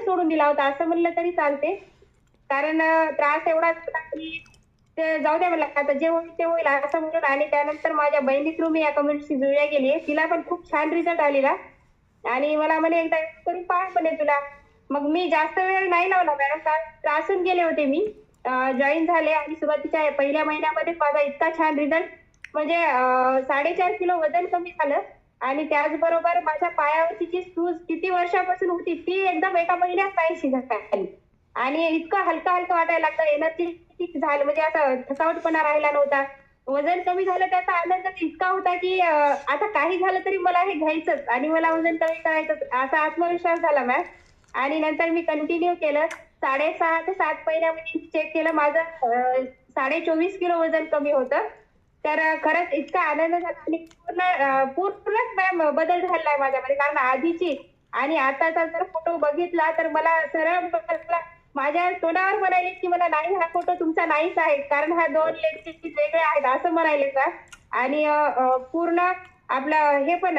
सोडून दिला होता असं म्हणलं तरी चालते. कारण त्रास एवढाच होता की ते जाऊ द्या म्हणलं आता जे होईल ते होईल असं म्हणून. आणि त्यानंतर माझ्या बहिणी थ्रू मी या कम्युनिटीशी जुळल्या गेली. तिला पण खूप छान रिझल्ट आलेला आणि मला म्हणे एकदा करून पहा म्हणे तुला. मग मी जास्त वेळ नाही लावला मॅडम, कारण त्रासून गेले होते मी. जॉईन झाले आणि सुरुवातीच्या पहिल्या महिन्यामध्ये माझा इतका छान रिझल्ट म्हणजे 4.5 किलो वजन कमी झालं. आणि त्याचबरोबर माझ्या पायावरची जी सूज किती वर्षापासून होती ती एकदम एका महिन्यात नाहीशी झाली. आणि इतकं हलका हलका वाटायला लागतं, एनर्जी झालं म्हणजे असं थकावटपणा राहिला नव्हता. वजन कमी झालं त्याचा आनंद इतका होता की आता काही झालं तरी मला हे घ्यायचंच आणि मला वजन कमी करायचं असा आत्मविश्वास झाला मॅम. आणि नंतर मी कंटिन्यू केलं. 6.5 ते 7 महिन्यामध्ये चेक केलं माझं 24.5 किलो वजन कमी होतं. तर खरंच इतका आनंद झाला आणि पूर्णच मॅम बदल झालाय माझ्यामध्ये. कारण आधीची आणि आताचा जर फोटो बघितला तर मला सरळ माझ्या तोंडावर म्हणाले की मला नाही हा फोटो तुमचा नाहीच आहे, कारण हा 2 लेग वेगळे आहेत असं म्हणाले का. आणि पूर्ण आपलं हे पण